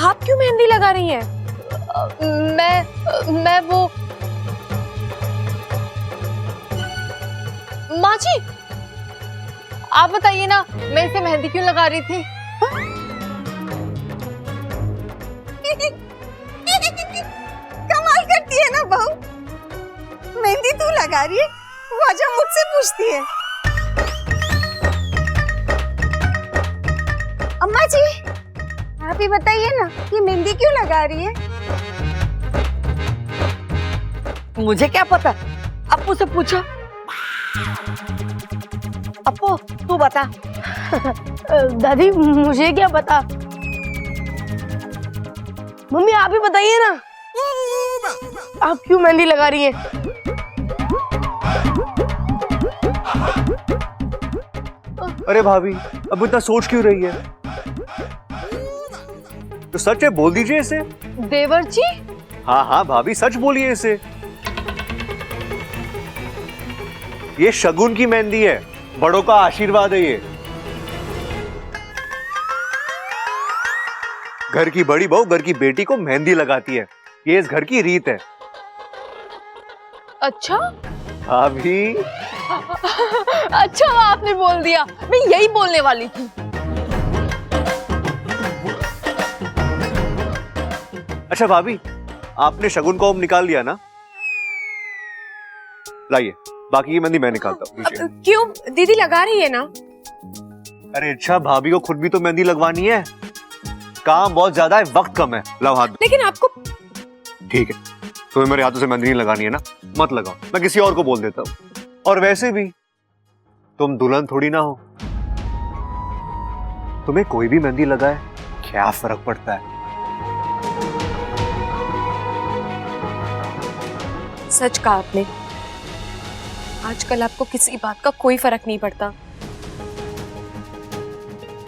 आप क्यों मेहंदी लगा रही हैं? मैं वो माँ जी, आप बताइए ना, मैं इसे मेहंदी क्यों लगा रही थी? कमाल करती है ना बहू, मेहंदी तू लगा रही है, वजह मुझसे पूछती है। अम्मा जी, आप ही बताइए ना, ये मेहंदी क्यों लगा रही है? मुझे क्या पता, अप्पू से पूछो। अप्पू तू बता। दादी मुझे क्या पता, मम्मी आप ही बताइए ना, आप क्यों मेहंदी लगा रही हैं? अरे भाभी, अब इतना सोच क्यों रही है? तो सच है, बोल दीजिए इसे। देवर जी, हाँ हाँ भाभी, सच बोलिए इसे। ये शगुन की मेहंदी है, बड़ों का आशीर्वाद है ये। घर की बड़ी बहू घर की बेटी को मेहंदी लगाती है, ये इस घर की रीत है। अच्छा भाभी, अच्छा आपने बोल दिया, मैं यही बोलने वाली थी। अच्छा भाभी, आपने शगुन को निकाल लिया ना? लाइए, बाकी की मेहंदी मैं निकालता हूँ। लीजिए। क्यों, दीदी लगा रही है ना? अरे अच्छा, भाभी को खुद भी तो मेहंदी लगवानी है, काम बहुत ज्यादा है, वक्त कम है। लाओ हाथ दो। लेकिन आपको ठीक है, तुम्हें मेरे हाथों से मेहंदी नहीं लगानी है ना, मत लगाओ, मैं किसी और को बोल देता हूँ। और वैसे भी तुम दुल्हन थोड़ी ना हो, तुम्हें कोई भी मेहंदी लगाए क्या फर्क पड़ता है? सच कहा आपने, आजकल आपको किसी बात का कोई फर्क नहीं पड़ता।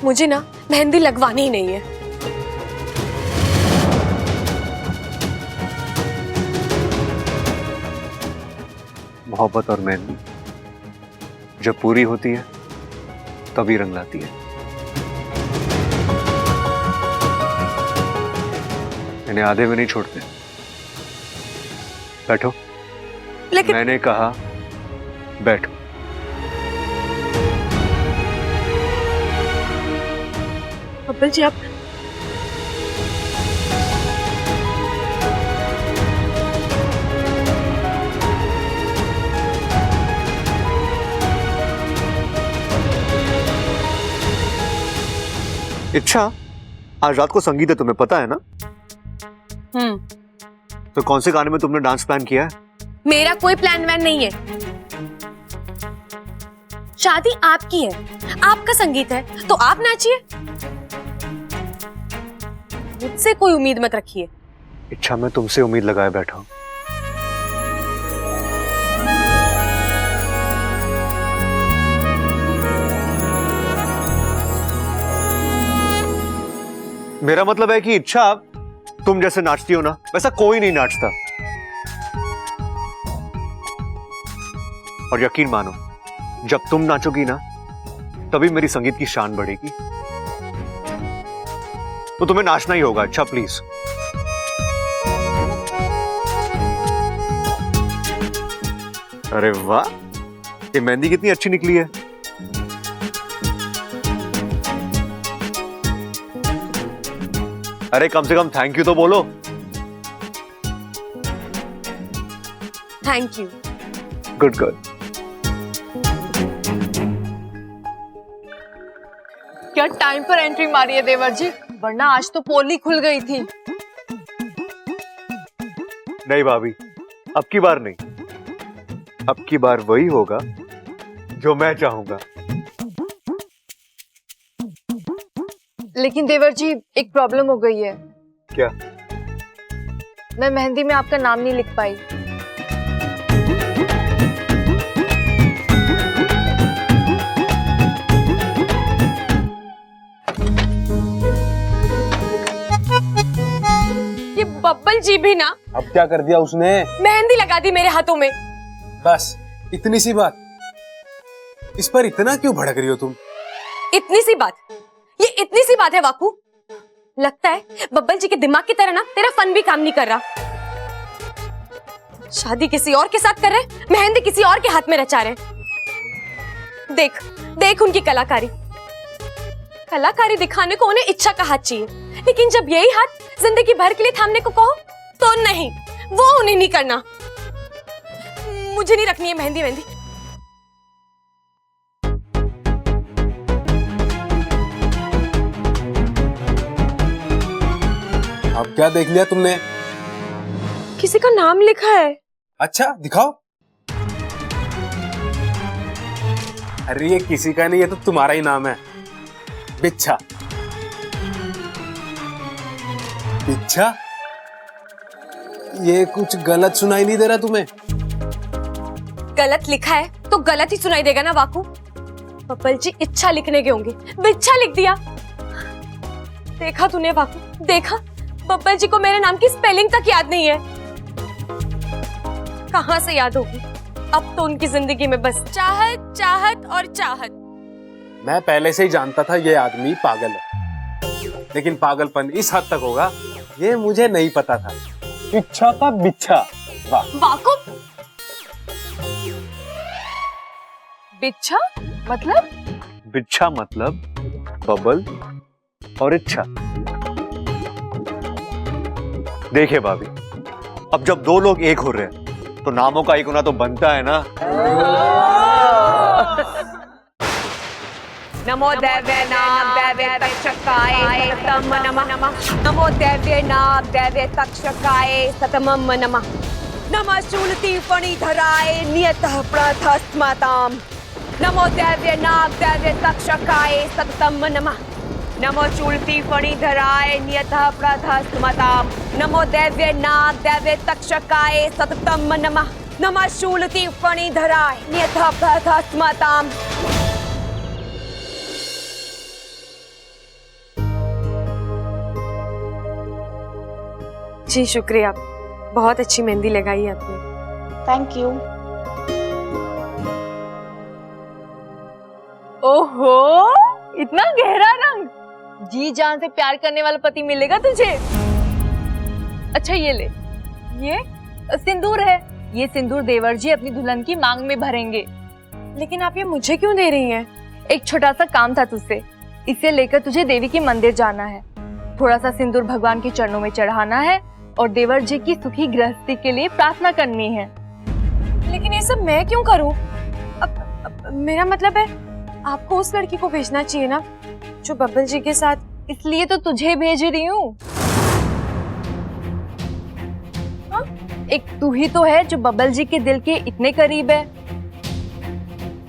मुझे ना मेहंदी लगवानी ही नहीं है। मोहब्बत और मेहंदी जब पूरी होती है तभी रंग लाती है। इन्हें आधे में नहीं छोड़ते। बैठो। लेकिन मैंने कहा बैठो। अब्बल जी, आप इच्छा, आज रात को संगीत है, तुम्हें पता है ना? तो कौन से गाने में तुमने डांस प्लान किया है? मेरा कोई प्लान वैन नहीं है। शादी आपकी है, आपका संगीत है, तो आप नाचिए, मुझसे कोई उम्मीद मत रखिए। इच्छा, मैं तुमसे उम्मीद लगाए बैठा हूं। मेरा मतलब है कि इच्छा, तुम जैसे नाचती हो ना, वैसा कोई नहीं नाचता। और यकीन मानो, जब तुम नाचोगी ना, तभी मेरी संगीत की शान बढ़ेगी। तो तुम्हें नाचना ही होगा। अच्छा प्लीज। अरे वाह, ये मेहंदी कितनी अच्छी निकली है। अरे कम से कम थैंक यू तो बोलो। Thank you. Good good. क्या टाइम पर एंट्री मारी है देवर जी, वरना आज तो पोल ही खुल गई थी। नहीं भाभी, अब की बार नहीं, अब की बार वही होगा जो मैं चाहूंगा। लेकिन देवर जी, एक प्रॉब्लम हो गई है। क्या? मैं मेहंदी में आपका नाम नहीं लिख पाई। ये बब्बल जी भी ना, अब क्या कर दिया उसने? मेहंदी लगा दी मेरे हाथों में। बस इतनी सी बात, इस पर इतना क्यों भड़क रही हो तुम? इतनी सी बात? ये इतनी सी बात है वाकू? लगता है बब्बल जी के दिमाग की तरह ना तेरा फन भी काम नहीं कर रहा। शादी किसी और के साथ कर रहे, मेहंदी किसी और के हाथ में रचा रहे। देख देख उनकी कलाकारी। कलाकारी दिखाने को उन्हें इच्छा का हाथ चाहिए, लेकिन जब यही हाथ जिंदगी भर के लिए थामने को कहो तो नहीं, वो उन्हें नहीं करना। मुझे नहीं रखनी है मेहंदी मेहंदी। अब क्या देख लिया तुमने? किसी का नाम लिखा है। अच्छा दिखाओ। अरे ये किसी का नहीं, ये तो तुम्हारा ही नाम है, बिच्छा। बिच्छा? ये कुछ गलत सुनाई नहीं दे रहा तुम्हें? गलत लिखा है तो गलत ही सुनाई देगा ना वाकू। बब्बल जी इच्छा लिखने के होंगे, बिच्छा लिख दिया। देखा तूने वाकू, देखा बब्बल जी को मेरे नाम की स्पेलिंग तक याद नहीं है। कहां से याद होगी? अब तो उनकी जिंदगी में बस चाहत चाहत और चाहत। मैं पहले से ही जानता था ये आदमी पागल है, लेकिन पागलपन इस हद तक होगा ये मुझे नहीं पता था। इच्छा का बिच्छा, वाह। वाकू बिच्छा मतलब? बिच्छा मतलब बबल और इच्छा। देखिए भाभी, अब जब दो लोग एक हो रहे हैं तो नामों का एक होना तो बनता है ना। नमो दैव्य नाम दैव्य तक्षकाय सतम नमः। नमो दैव्य नाम दैव्य तक्षकाय सतमम नमः। नमः शूलति फणिधराय नियतः प्रथस्मताम्। नमो दैव्य नाम दैव्य तक्षकाय सततम नमः। नमो शूलति फणिधराय नियतः प्रथस्मताम्। नमो दैव्य नाग दैव्य तक्षकाय सततम नमः। नमः शूलति फणिधराय नियतः प्रथस्मताम्। जी शुक्रिया, बहुत अच्छी मेहंदी लगाई है आपने। Thank you. ओहो, इतना गहरा रंग। जी जान से प्यार करने वाला पति मिलेगा तुझे। अच्छा ये ले, ये सिंदूर है। ये सिंदूर देवर जी अपनी दुल्हन की मांग में भरेंगे। लेकिन आप ये मुझे क्यों दे रही हैं? एक छोटा सा काम था तुझसे, इसे लेकर तुझे देवी के मंदिर जाना है। थोड़ा सा सिंदूर भगवान के चरणों में चढ़ाना है और देवर जी की सुखी गृहस्थी के लिए प्रार्थना करनी है। लेकिन ये सब मैं क्यों करूं? अब मेरा मतलब है आपको उस लड़की को भेजना चाहिए ना जो बब्बल जी के साथ। इसलिए तो तुझे भेज रही हूँ। एक तू ही तो है जो बब्बल जी के दिल के इतने करीब है,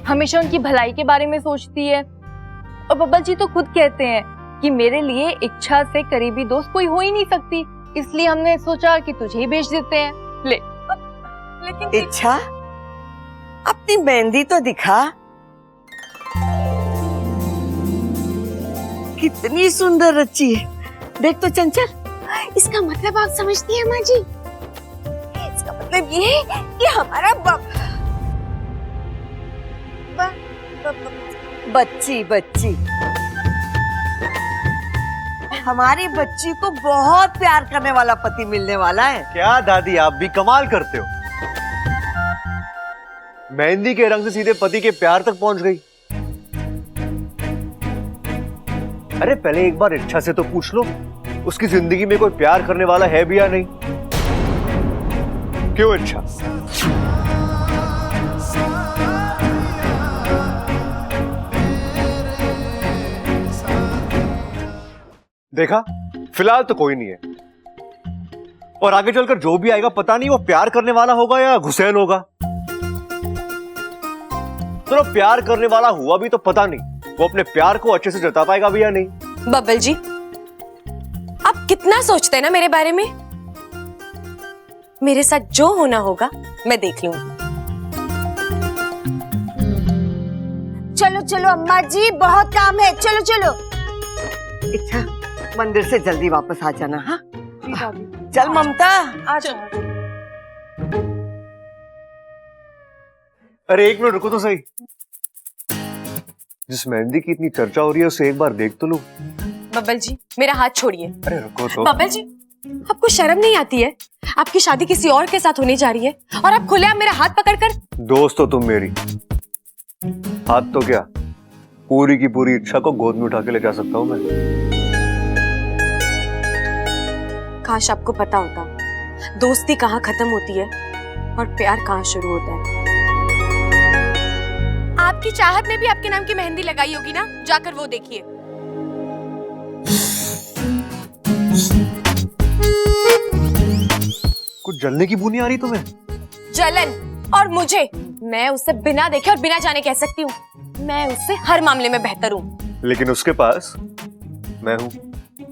हमेशा उनकी भलाई के बारे में सोचती है। और बब्बल जी तो खुद कहते हैं कि मेरे लिए इच्छा से करीबी दोस्त कोई हो ही नहीं सकती, इसलिए हमने सोचा कि तुझे ही भेज देते हैं। ले। लेकिन इच्छा, अपनी मेहंदी तो दिखा। कितनी सुंदर रची है, देख तो चंचल। इसका मतलब आप समझती हैं माँ जी? इसका मतलब ये है कि हमारा बच्ची बच्ची हमारी बच्ची को बहुत प्यार करने वाला पति मिलने वाला है। क्या दादी, आप भी कमाल करते हो। मेहंदी के रंग से सीधे पति के प्यार तक पहुंच गई। अरे पहले एक बार इच्छा से तो पूछ लो उसकी जिंदगी में कोई प्यार करने वाला है भी या नहीं। क्यों इच्छा? देखा, फिलहाल तो कोई नहीं है, और आगे चलकर जो भी आएगा पता नहीं वो प्यार करने वाला होगा या घुसैन होगा। चलो प्यार करने वाला हुआ भी तो पता नहीं वो अपने प्यार को अच्छे से जता पाएगा भी या नहीं। बब्बल जी, आप कितना सोचते हैं ना मेरे बारे में। मेरे साथ जो होना होगा मैं देख लूंगी। चलो चलो अम्मा जी, बहुत काम है, चलो चलो। इच्छा, मंदिर से जल्दी वापस आ जाना। हाँ चल ममता। अरे एक मिनट रुको तो सही। जिस मेहंदी की इतनी चर्चा हो रही है उसे एक बार देख तो लो। बब्बल जी मेरा हाथ छोड़िए। अरे रुको तो। बब्बल जी आपको शर्म नहीं आती है? आपकी शादी किसी और के साथ होने जा रही है और आप खुलेआम मेरा हाथ पकड़कर। दोस्त हो तुम मेरी, हाथ तो क्या पूरी की पूरी इच्छा को गोद में उठा के ले जा सकता हूँ मैं। काश आपको पता होता दोस्ती कहाँ खत्म होती है और प्यार कहाँ शुरू होता है। आपकी चाहत ने भी आपके नाम की मेहंदी लगाई होगी ना, जाकर वो देखिए। कुछ जलने की बू नहीं आ रही तुम्हें? जलन और मुझे, मैं उससे बिना देखे और बिना जाने कह सकती हूँ मैं उससे हर मामले में बेहतर हूँ। लेकिन उसके पास मैं हूँ।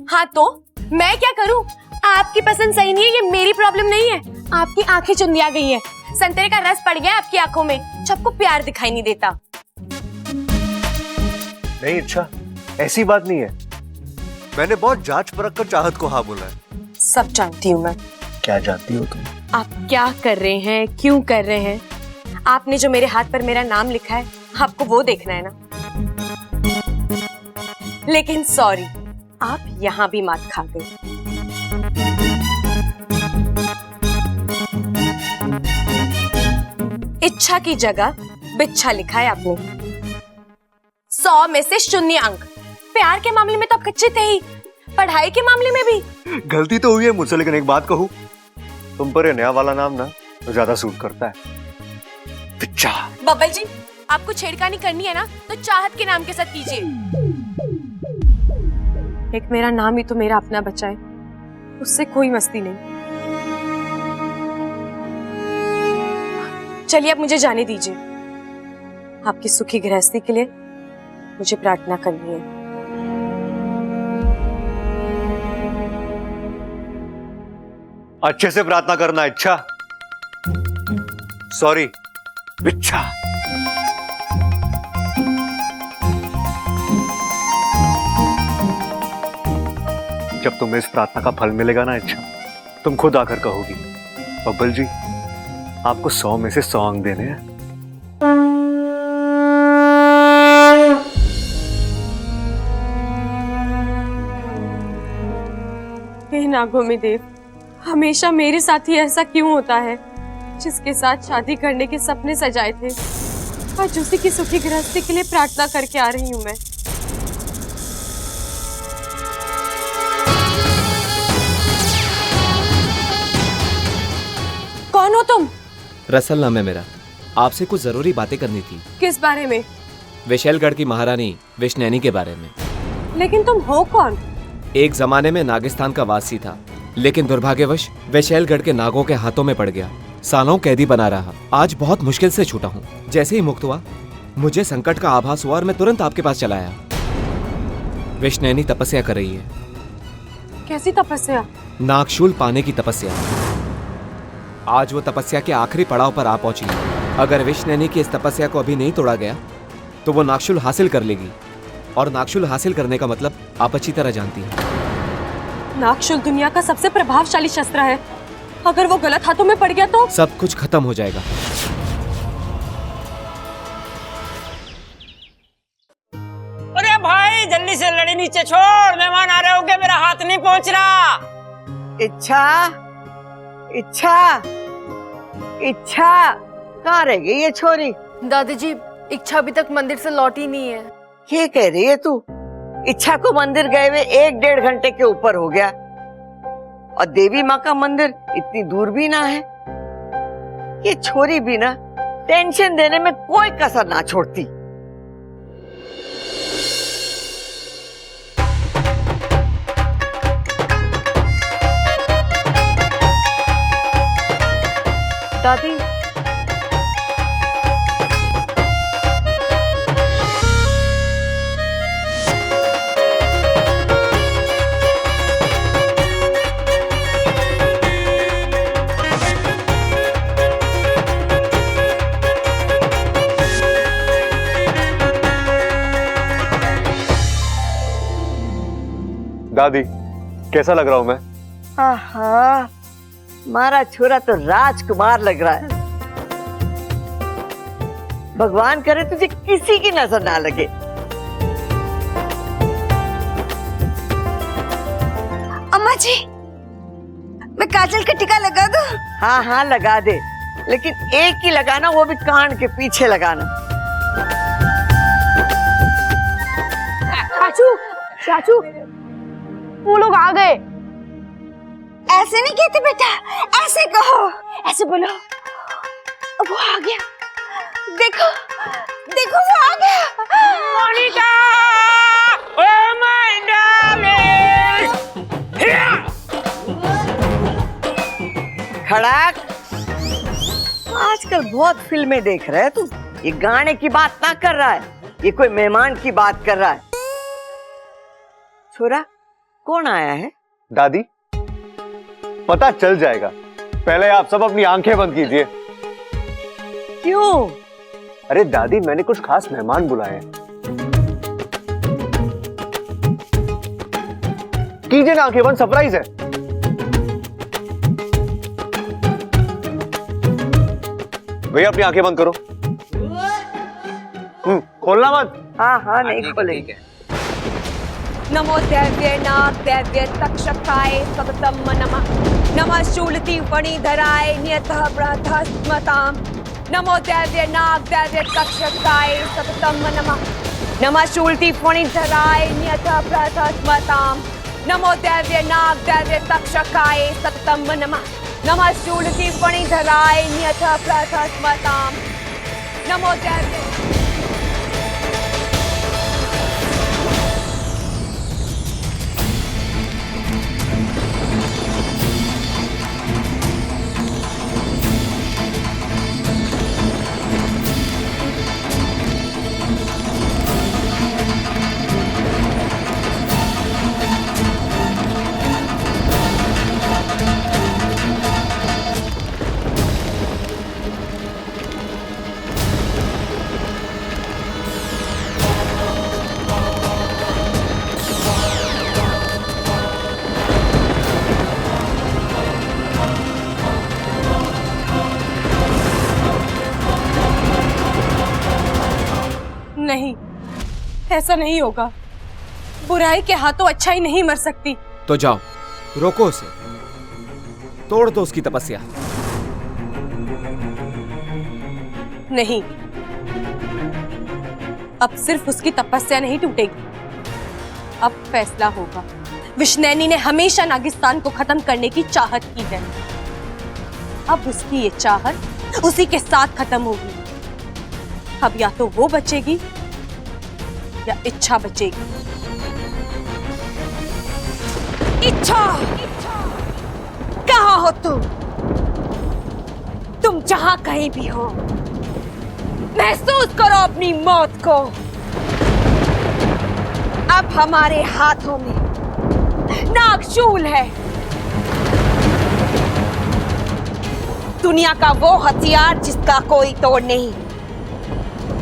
हाँ तो मैं क्या करूँ? आपकी पसंद सही नहीं है, ये मेरी प्रॉब्लम नहीं है। आपकी आंखें चुंदिया गई हैं, संतरे का रस पड़ गया आपकी आंखों में, सबको प्यार दिखाई नहीं देता। नहीं अच्छा, ऐसी बात नहीं है। मैंने बहुत जांच परख कर चाहत को हाँ बोला है। सब जानती हूँ मैं। क्या जानती हो तुम? आप क्या कर रहे हैं, क्यों कर रहे हैं? आपने जो मेरे हाथ पर मेरा नाम लिखा है आपको वो देखना है ना। लेकिन सॉरी, आप यहाँ भी मात खा गए। इच्छा की जगह बिच्छा लिखा है आपने। 100 में से 0 अंक। प्यार के मामले में तो आप कच्चे थे ही, पढ़ाई के मामले में भी। गलती तो हुई है मुझसे, लेकिन एक बात कहूँ, तुम पर ये नया वाला नाम ना तो ज्यादा सूट करता है, बिच्छा। बब्बल जी आपको छेड़खानी करनी है ना तो चाहत के नाम के साथ कीजिए। एक मेरा नाम ही तो मेरा अपना बचा है, उससे कोई मस्ती नहीं। चलिए अब मुझे जाने दीजिए। आपकी सुखी गृहस्थी के लिए मुझे प्रार्थना करनी है। अच्छे से प्रार्थना करना। इच्छा, सॉरी बिच्छा। जब तुम्हें इस प्रार्थना का फल मिलेगा ना इच्छा, तुम खुद आकर कहोगी बब्बल जी आपको 100 में से 100 अंक देने हैं। हे नागों में देव, हमेशा मेरे साथ ही ऐसा क्यों होता है? जिसके साथ शादी करने के सपने सजाए थे, आज उसी की सुखी गृहस्थी के लिए प्रार्थना करके आ रही हूँ मैं। कौन हो तुम? रसल नाम है मेरा। आपसे कुछ जरूरी बातें करनी थी। किस बारे में? विशैलगढ़ की महारानी विष्णैनी के बारे में। लेकिन तुम हो कौन? एक जमाने में नागिस्तान का वासी था, लेकिन दुर्भाग्यवश विशैलगढ़ के नागों के हाथों में पड़ गया। सालों कैदी बना रहा, आज बहुत मुश्किल से छूटा हूँ। जैसे ही मुक्त हुआ मुझे संकट का आभास हुआ और मैं तुरंत आपके पास चला आया। विष्णैनी तपस्या कर रही है। कैसी तपस्या? नागशूल पाने की तपस्या। आज वो तपस्या के आखिरी पड़ाव पर आ पहुंची है। अगर विष्णैनी की इस तपस्या को अभी नहीं तोड़ा गया तो वो नागशूल हासिल कर लेगी, और नागशूल हासिल करने का मतलब आप अच्छी तरह जानती हैं। नागशूल दुनिया का सबसे प्रभावशाली शस्त्र है, अगर वो गलत हाथों में पड़ गया तो सब कुछ खत्म हो जाएगा। अरे भाई जल्दी से लड़ी नीचे छोड़, मेहमान आ रहे होंगे, मेरा हाथ नहीं पहुंच रहा। इच्छा, इच्छा, इच्छा कहाँ रह गई ये छोरी? दादाजी इच्छा अभी तक मंदिर से लौटी नहीं है। ये कह रही है तू? इच्छा को मंदिर गए हुए 1-1.5 घंटे के ऊपर हो गया, और देवी माँ का मंदिर इतनी दूर भी ना है। ये छोरी भी ना टेंशन देने में कोई कसर ना छोड़ती। दादी दादी कैसा लग रहा हूं मैं? आहा, मारा छोरा तो राजकुमार लग रहा है। भगवान करे तुझे किसी की नजर ना लगे। जी, मैं काजल का टीका लगा दूं? हाँ हाँ लगा दे, लेकिन एक ही लगाना, वो भी कान के पीछे लगाना। चाचू चाचू, वो लोग आ गए। ऐसे नहीं कहते बेटा, ऐसे कहो, ऐसे बोलो। वो आ गया, देखो देखो वो आ गया। Monica, oh my darling. खड़ाक, आजकल बहुत फिल्में देख रहा है तू। ये गाने की बात ना कर रहा है, ये कोई मेहमान की बात कर रहा है। छोरा, कौन आया है? दादी, पता चल जाएगा, पहले आप सब अपनी आंखें बंद कीजिए। क्यों? अरे दादी, मैंने कुछ खास मेहमान बुलाए हैं। कीजिए ना आंखें बंद, सरप्राइज है। भैया अपनी आंखें बंद करो। खोलना मत। हाँ हाँ नहीं खोलेंगे। नमो दैव्य नाग दैव्य तक्षकाय सततम नमः। नमः शूलति फणिधराय नियतः ब्रह्मस्मताम्। नमो दैव्य नाग दैव्य तक्षकाय सततम नमः। नमः शूलति फणिधराय नियतः ब्रह्मस्मताम्। नमो दैव्य नाग दैव्य तक्षकाय सततम नमः। नमः शूलति फणिधराय नियतः ब्रह्मस्मताम्। नमो दैव्य नहीं, ऐसा नहीं होगा। बुराई के हाथों अच्छाई नहीं मर सकती। तो जाओ, रोको उसे, तोड़ दो उसकी तपस्या। नहीं, अब सिर्फ उसकी तपस्या नहीं टूटेगी, अब फैसला होगा। विष्णुनैनी ने हमेशा नागिस्तान को खत्म करने की चाहत की है। अब उसकी ये चाहत उसी के साथ खत्म होगी। अब या तो वो बचेगी या इच्छा बचेगी। इच्छा, कहाँ हो तुम जहां कहीं भी हो, महसूस करो अपनी मौत को। अब हमारे हाथों में नागशूल है, दुनिया का वो हथियार जिसका कोई तोड़ नहीं।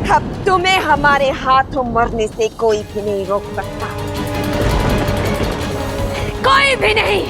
अब तुम्हें हमारे हाथों मरने से कोई भी नहीं रोक सकता, कोई भी नहीं।